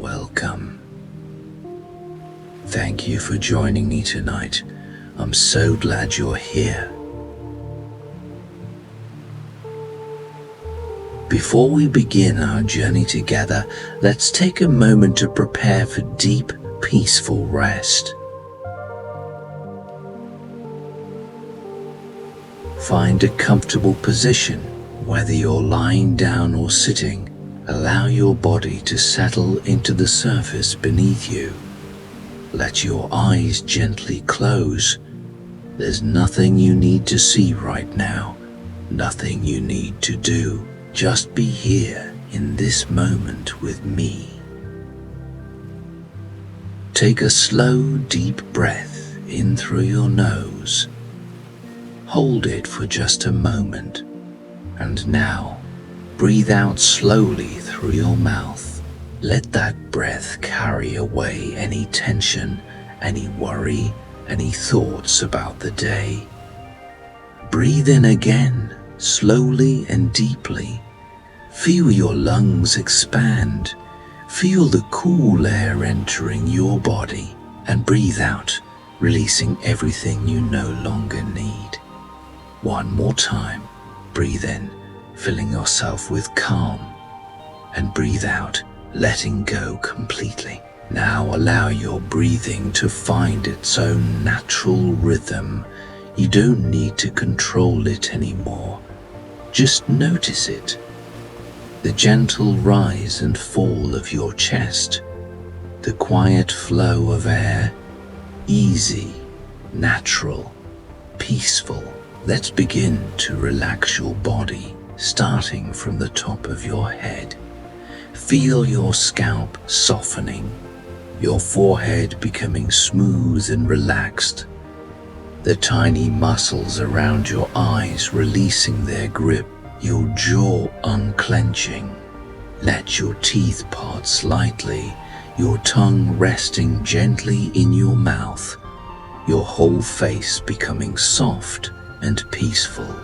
welcome. Thank you for joining me tonight. I'm so glad you're here. Before we begin our journey together, let's take a moment to prepare for deep, peaceful rest. Find a comfortable position, whether you're lying down or sitting. Allow your body to settle into the surface beneath you. Let your eyes gently close. There's nothing you need to see right now, nothing you need to do. Just be here in this moment with me. Take a slow, deep breath in through your nose. Hold it for just a moment, and now breathe out slowly through your mouth. Let that breath carry away any tension, any worry, any thoughts about the day. Breathe in again, slowly and deeply. Feel your lungs expand. Feel the cool air entering your body, and breathe out, releasing everything you no longer need. One more time. Breathe in, filling yourself with calm, and breathe out, letting go completely. Now allow your breathing to find its own natural rhythm. You don't need to control it anymore. Just notice it. The gentle rise and fall of your chest, the quiet flow of air, easy, natural, peaceful. Let's begin to relax your body, starting from the top of your head. Feel your scalp softening, your forehead becoming smooth and relaxed, the tiny muscles around your eyes releasing their grip, your jaw unclenching. Let your teeth part slightly, your tongue resting gently in your mouth, your whole face becoming soft and peaceful.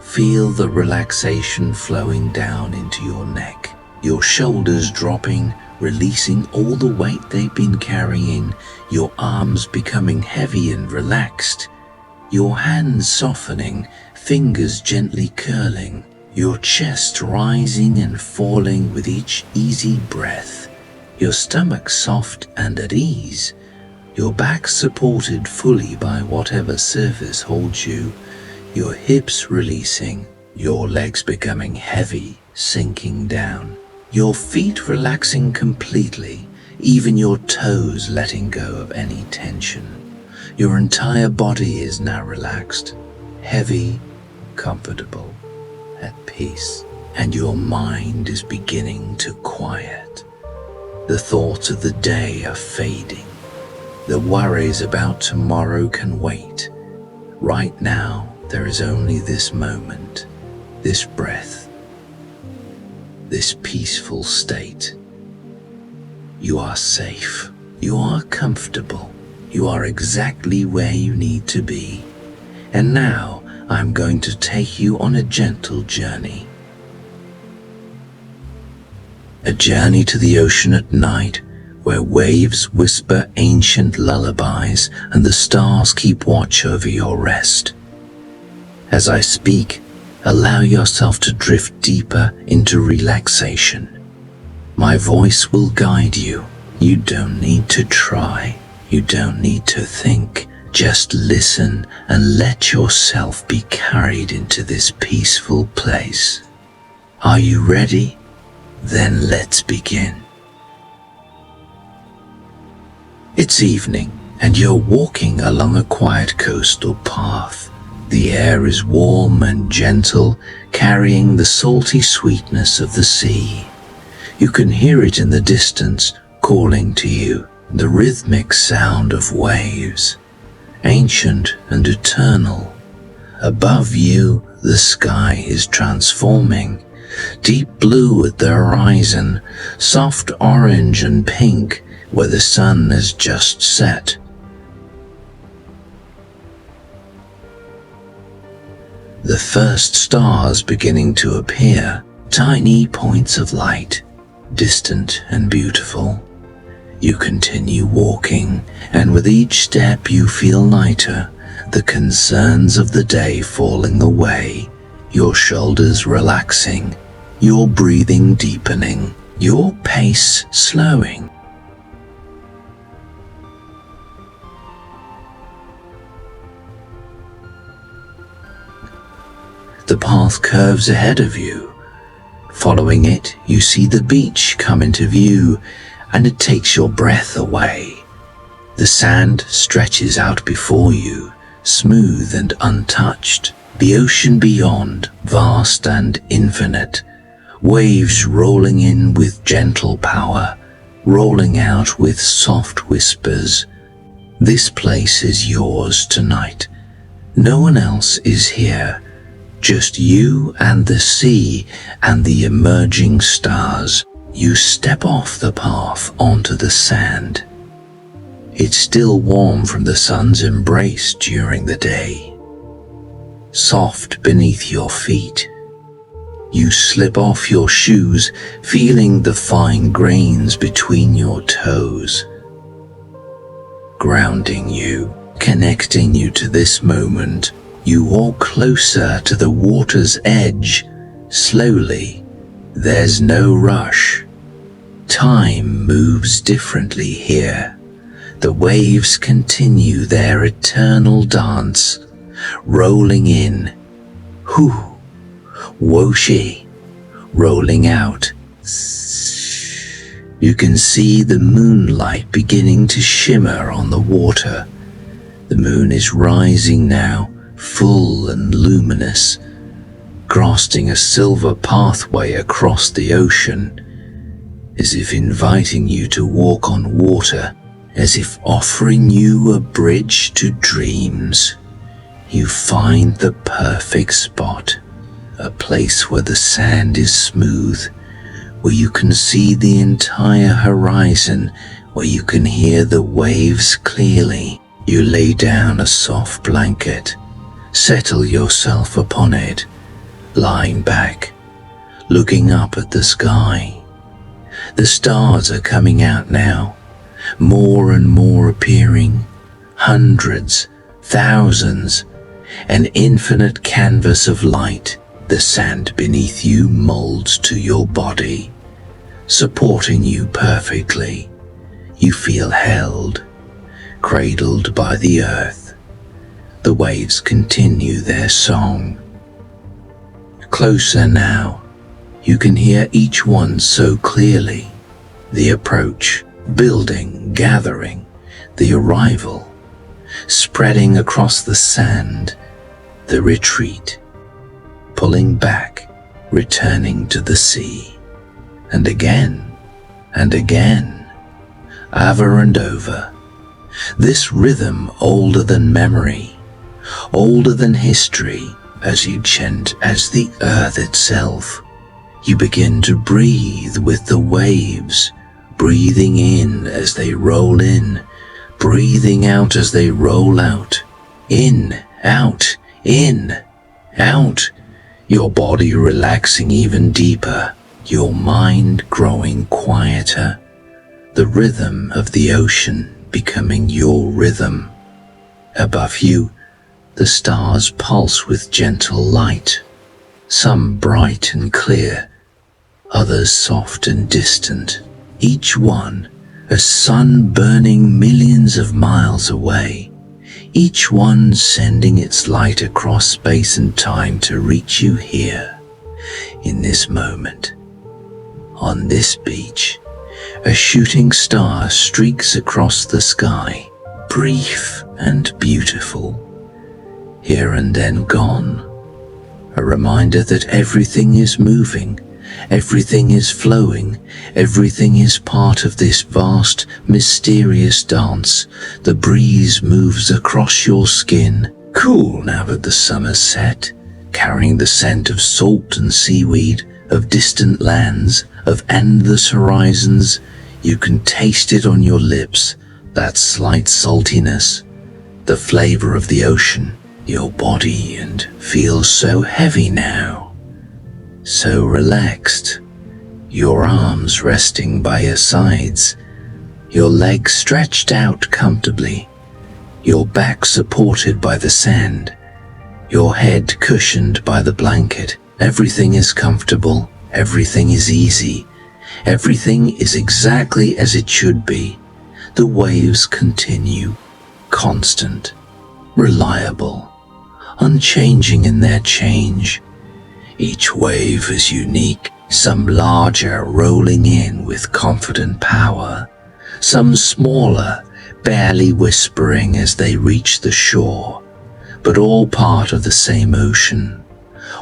Feel the relaxation flowing down into your neck, your shoulders dropping, releasing all the weight they've been carrying, your arms becoming heavy and relaxed, your hands softening, fingers gently curling, your chest rising and falling with each easy breath, your stomach soft and at ease, your back supported fully by whatever surface holds you, your hips releasing, your legs becoming heavy, sinking down, your feet relaxing completely, even your toes letting go of any tension. Your entire body is now relaxed, heavy, comfortable, at peace, and your mind is beginning to quiet. The thoughts of the day are fading. The worries about tomorrow can wait. Right now, there is only this moment, this breath, this peaceful state. You are safe. You are comfortable. You are exactly where you need to be. And now, I'm going to take you on a gentle journey. A journey to the ocean at night, where waves whisper ancient lullabies and the stars keep watch over your rest. As I speak, allow yourself to drift deeper into relaxation. My voice will guide you. You don't need to try. You don't need to think. Just listen and let yourself be carried into this peaceful place. Are you ready? Then let's begin. It's evening, and you're walking along a quiet coastal path. The air is warm and gentle, carrying the salty sweetness of the sea. You can hear it in the distance, calling to you, the rhythmic sound of waves, ancient and eternal. Above you, the sky is transforming, deep blue at the horizon, soft orange and pink where the sun has just set. The first stars beginning to appear, tiny points of light. distant and beautiful. You continue walking, and with each step you feel lighter, the concerns of the day falling away, your shoulders relaxing, your breathing deepening, your pace slowing. The path curves ahead of you. Following it, you see the beach come into view, and it takes your breath away. The sand stretches out before you, smooth and untouched. The ocean beyond, vast and infinite. Waves rolling in with gentle power, rolling out with soft whispers. This place is yours tonight. No one else is here. Just you and the sea and the emerging stars. You step off the path onto the sand. It's still warm from the sun's embrace during the day. Soft beneath your feet. You slip off your shoes, feeling the fine grains between your toes. Grounding you, connecting you to this moment. You walk closer to the water's edge, slowly. There's no rush. Time moves differently here. The waves continue their eternal dance, rolling in, hoo, woshi, rolling out. You can see the moonlight beginning to shimmer on the water. The moon is rising now, full and luminous, casting a silver pathway across the ocean, as if inviting you to walk on water, as if offering you a bridge to dreams. You find the perfect spot, a place where the sand is smooth, where you can see the entire horizon, where you can hear the waves clearly. You lay down a soft blanket, settle yourself upon it, lying back, looking up at the sky. The stars are coming out now, more and more appearing, hundreds, thousands, an infinite canvas of light. The sand beneath you molds to your body, supporting you perfectly. You feel held, cradled by the earth. The waves continue their song. Closer now, you can hear each one so clearly. The approach, building, gathering, the arrival, spreading across the sand, the retreat, pulling back, returning to the sea, and again, over and over. This rhythm older than memory, older than history, as you chant as the earth itself. You begin to breathe with the waves, breathing in as they roll in, breathing out as they roll out. In, out, your body relaxing even deeper, your mind growing quieter, the rhythm of the ocean becoming your rhythm. Above you, the stars pulse with gentle light, some bright and clear, others soft and distant, each one a sun burning millions of miles away, each one sending its light across space and time to reach you here, in this moment. On this beach, a shooting star streaks across the sky, brief and beautiful, here and then gone, a reminder that everything is moving, everything is flowing, everything is part of this vast, mysterious dance. The breeze moves across your skin, cool now that the summer's set, carrying the scent of salt and seaweed, of distant lands, of endless horizons. You can taste it on your lips, that slight saltiness, the flavor of the ocean, your body, and feel so heavy now, so relaxed. your arms resting by your sides, your legs stretched out comfortably, your back supported by the sand, your head cushioned by the blanket. Everything is comfortable, everything is easy, everything is exactly as it should be. The waves continue, constant, reliable, unchanging in their change. Each wave is unique, some larger, rolling in with confident power, some smaller, barely whispering as they reach the shore, but all part of the same ocean,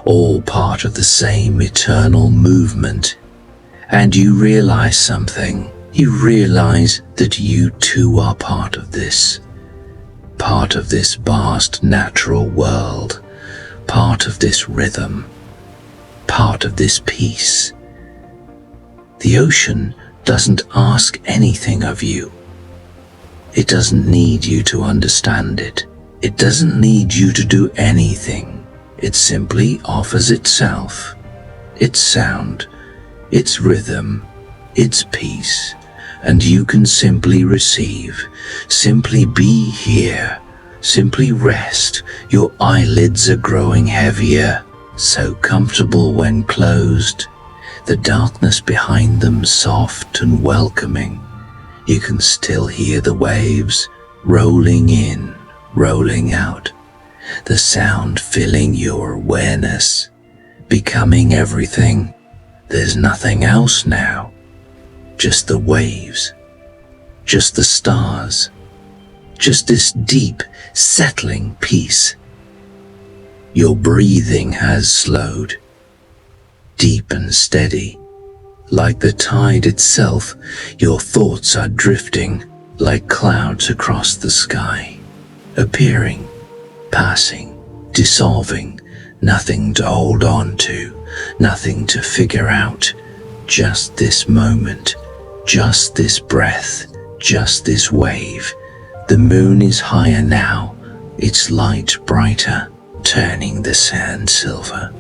all part of the same eternal movement. And you realize something. You realize that you too are part of this vast natural world, part of this rhythm, part of this peace. The ocean doesn't ask anything of you. It doesn't need you to understand it. It doesn't need you to do anything. It simply offers itself, its sound, its rhythm, its peace, and you can simply receive, simply be here, simply rest. Your eyelids are growing heavier, so comfortable when closed, the darkness behind them soft and welcoming. You can still hear the waves rolling in, rolling out, the sound filling your awareness, becoming everything. There's nothing else now, just the waves, just the stars, just this deep, settling peace. Your breathing has slowed, deep and steady, like the tide itself. Your thoughts are drifting like clouds across the sky, appearing, passing, dissolving, nothing to hold on to, nothing to figure out, just this moment, just this breath, just this wave. The moon is higher now, its light brighter, turning the sand silver,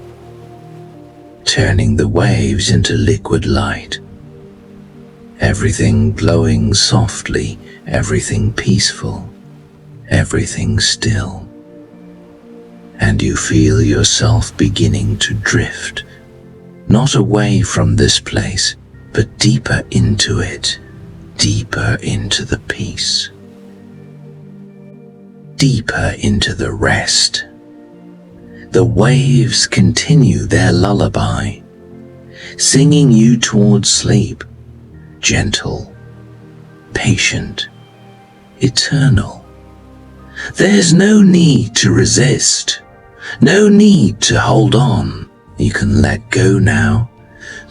turning the waves into liquid light. Everything glowing softly, everything peaceful, everything still. And you feel yourself beginning to drift, not away from this place, but deeper into it, deeper into the peace, deeper into the rest. The waves continue their lullaby, singing you towards sleep, gentle, patient, eternal. There's no need to resist, no need to hold on. You can let go now.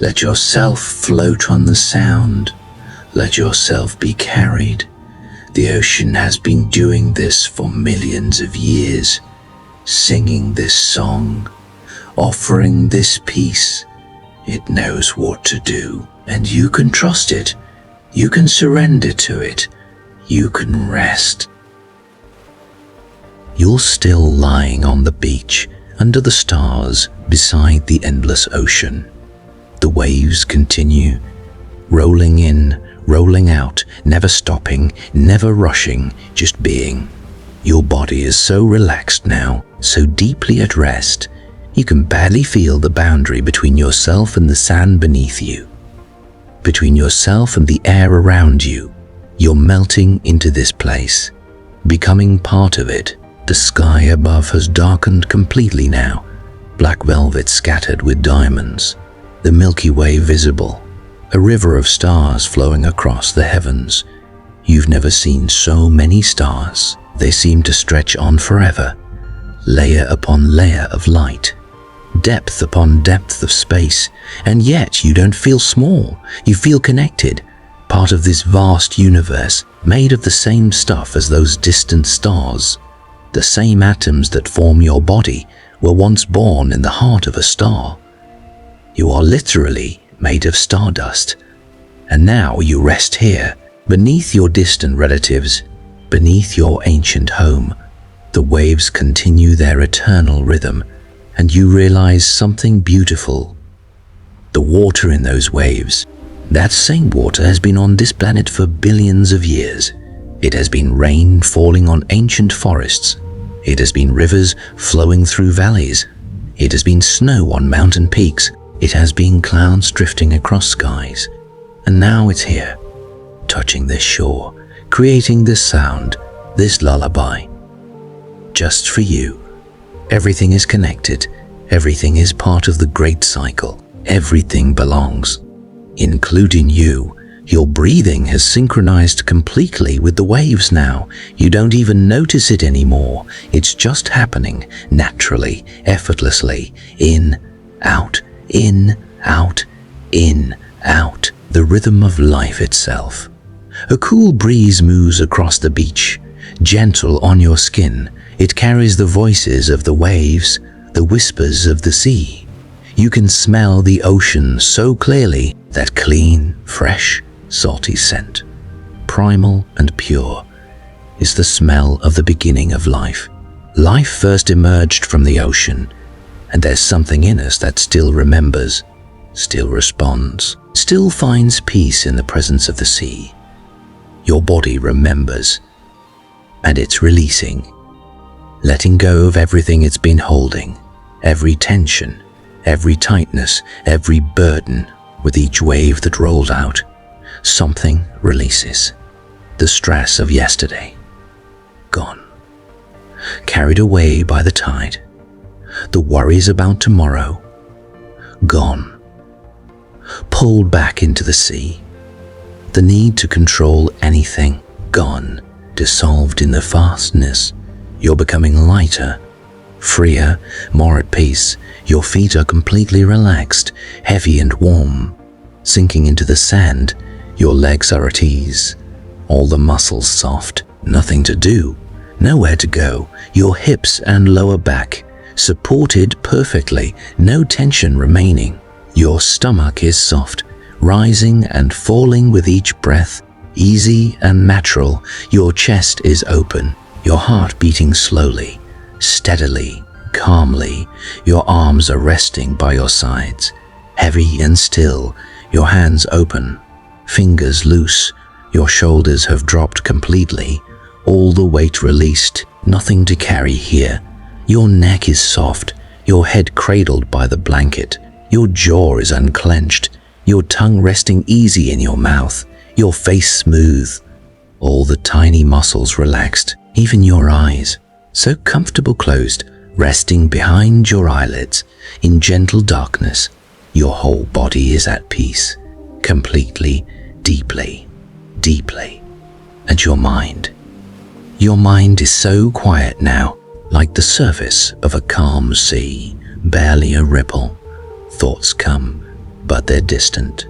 Let yourself float on the sound. Let yourself be carried. The ocean has been doing this for millions of years, singing this song, offering this peace. It knows what to do, and you can trust it. You can surrender to it. You can rest. You're still lying on the beach, under the stars, beside the endless ocean. The waves continue, rolling in, rolling out, never stopping, never rushing, just being. Your body is so relaxed now, so deeply at rest, you can barely feel the boundary between yourself and the sand beneath you, between yourself and the air around you. You're melting into this place, becoming part of it. The sky above has darkened completely now, black velvet scattered with diamonds, the Milky Way visible, a river of stars flowing across the heavens. You've never seen so many stars. They seem to stretch on forever, layer upon layer of light, depth upon depth of space, and yet you don't feel small. You feel connected, part of this vast universe, made of the same stuff as those distant stars. The same atoms that form your body were once born in the heart of a star. You are literally made of stardust, and now you rest here, beneath your distant relatives, beneath your ancient home. The waves continue their eternal rhythm, and you realize something beautiful. The water in those waves, that same water has been on this planet for billions of years. It has been rain falling on ancient forests. It has been rivers flowing through valleys. It has been snow on mountain peaks. It has been clouds drifting across skies. And now it's here, touching this shore, creating this sound, this lullaby. Just for you. Everything is connected. Everything is part of the great cycle. Everything belongs, including you. Your breathing has synchronized completely with the waves now. You don't even notice it anymore. It's just happening naturally, effortlessly. In, out, in, out, in, out. The rhythm of life itself. A cool breeze moves across the beach, gentle on your skin. It carries the voices of the waves, the whispers of the sea. You can smell the ocean so clearly, that clean, fresh, salty scent. Primal and pure is the smell of the beginning of life. Life first emerged from the ocean, and there's something in us that still remembers, still responds, still finds peace in the presence of the sea. Your body remembers, and it's releasing, letting go of everything it's been holding, every tension, every tightness, every burden. With each wave that rolls out, something releases. The stress of yesterday, gone. Carried away by the tide. The worries about tomorrow, gone. Pulled back into the sea. The need to control anything, gone. Dissolved in the vastness. You're becoming lighter, freer, more at peace. Your feet are completely relaxed, heavy and warm. Sinking into the sand, your legs are at ease. All the muscles soft, nothing to do, nowhere to go. Your hips and lower back supported perfectly, no tension remaining. Your stomach is soft, rising and falling with each breath, easy and natural. Your chest is open, your heart beating slowly, steadily, calmly. Your arms are resting by your sides, heavy and still, your hands open, fingers loose. Your shoulders have dropped completely, all the weight released, nothing to carry here. Your neck is soft, your head cradled by the blanket. Your jaw is unclenched, your tongue resting easy in your mouth, your face smooth. All the tiny muscles relaxed, even your eyes, so comfortable closed, resting behind your eyelids in gentle darkness. Your whole body is at peace, completely, deeply, deeply. And your mind is so quiet now, like the surface of a calm sea, barely a ripple. Thoughts come, but they're distant,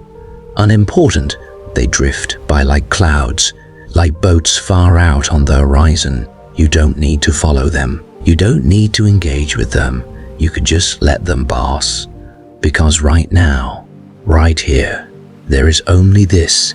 unimportant. They drift by like clouds, like boats far out on the horizon. You don't need to follow them. You don't need to engage with them. You could just let them pass. Because right now, right here, there is only this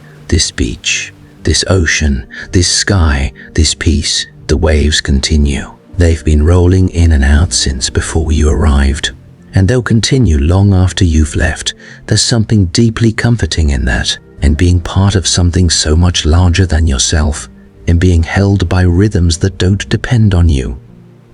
beach, this ocean, this sky, this peace. The waves continue. They've been rolling in and out since before you arrived, and they'll continue long after you've left. There's something deeply comforting in that, and being part of something so much larger than yourself, and being held by rhythms that don't depend on you.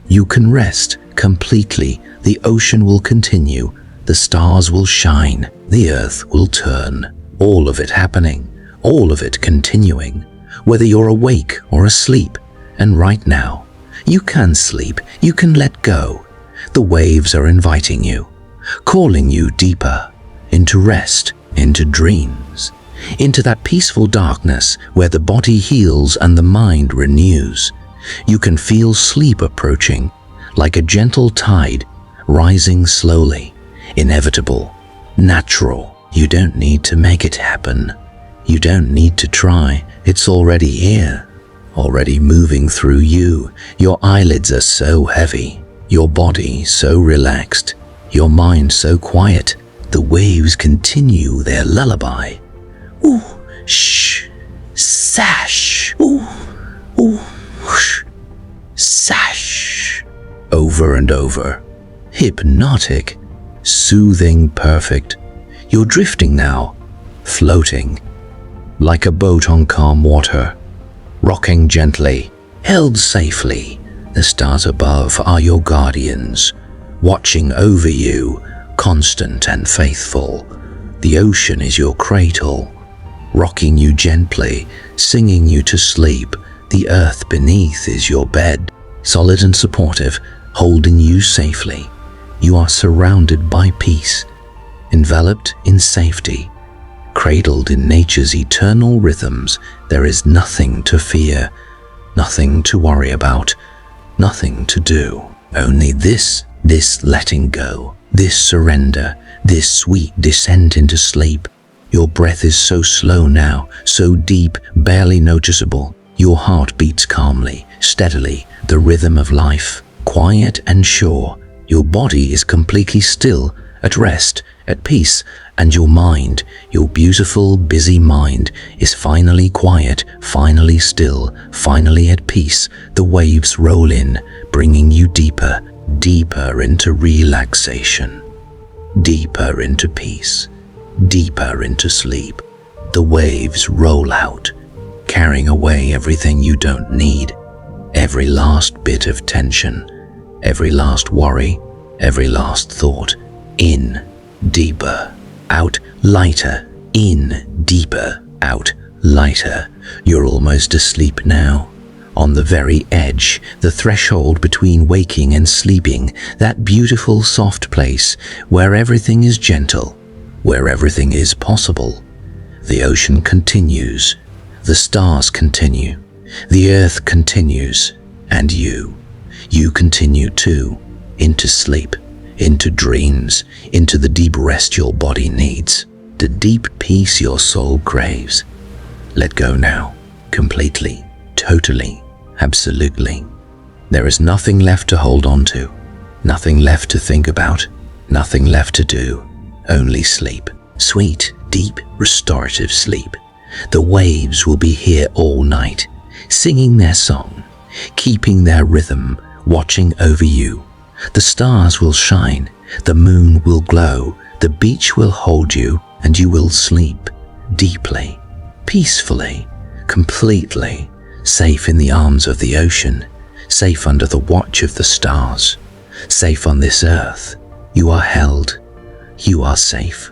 You can rest completely. The ocean will continue. The stars will shine. The earth will turn. All of it happening. All of it continuing. Whether you're awake or asleep. And right now, you can sleep. You can let go. The waves are inviting you, calling you deeper, into rest, into dreams, into that peaceful darkness where the body heals and the mind renews. You can feel sleep approaching, like a gentle tide, rising slowly, inevitable, natural. You don't need to make it happen. You don't need to try. It's already here, already moving through you. Your eyelids are so heavy, your body so relaxed, your mind so quiet. The waves continue their lullaby. Ooh, shh, sash, ooh, ooh, whoosh, sash. Over and over. Hypnotic, soothing, perfect. You're drifting now, floating, like a boat on calm water, rocking gently, held safely. The stars above are your guardians, watching over you, constant and faithful. The ocean is your cradle, rocking you gently, singing you to sleep. The earth beneath is your bed, solid and supportive, holding you safely. You are surrounded by peace, enveloped in safety, cradled in nature's eternal rhythms. There is nothing to fear, nothing to worry about, nothing to do. Only this letting go, this surrender, this sweet descent into sleep. Your breath is so slow now, so deep, barely noticeable. Your heart beats calmly, steadily, the rhythm of life, quiet and sure. Your body is completely still, at rest, at peace, and your mind, your beautiful, busy mind, is finally quiet, finally still, finally at peace. The waves roll in, bringing you deeper, deeper into relaxation, deeper into peace, deeper into sleep. The waves roll out, carrying away everything you don't need, every last bit of tension, every last worry, every last thought. In, deeper, out, lighter. In, deeper, out, lighter. You're almost asleep now, on the very edge, the threshold between waking and sleeping, that beautiful soft place where everything is gentle, where everything is possible. The ocean continues, the stars continue, the earth continues, and you continue too, into sleep, into dreams, into the deep rest your body needs, the deep peace your soul craves. Let go now, completely, totally, absolutely. There is nothing left to hold on to, nothing left to think about, nothing left to do, only sleep. Sweet, deep, restorative sleep. The waves will be here all night, singing their song, keeping their rhythm, watching over you. The stars will shine, the moon will glow, the beach will hold you, and you will sleep deeply, peacefully, completely, safe in the arms of the ocean, safe under the watch of the stars, safe on this earth. You are held, you are safe,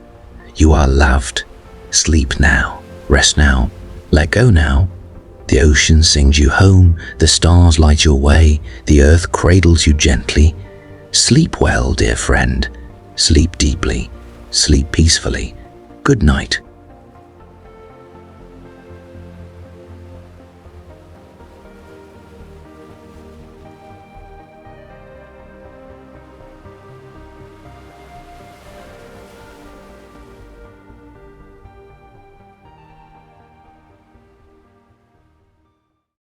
you are loved. Sleep now, rest now, let go now. The ocean sings you home, the stars light your way, the earth cradles you gently. Sleep well, dear friend. Sleep deeply. Sleep peacefully. Good night.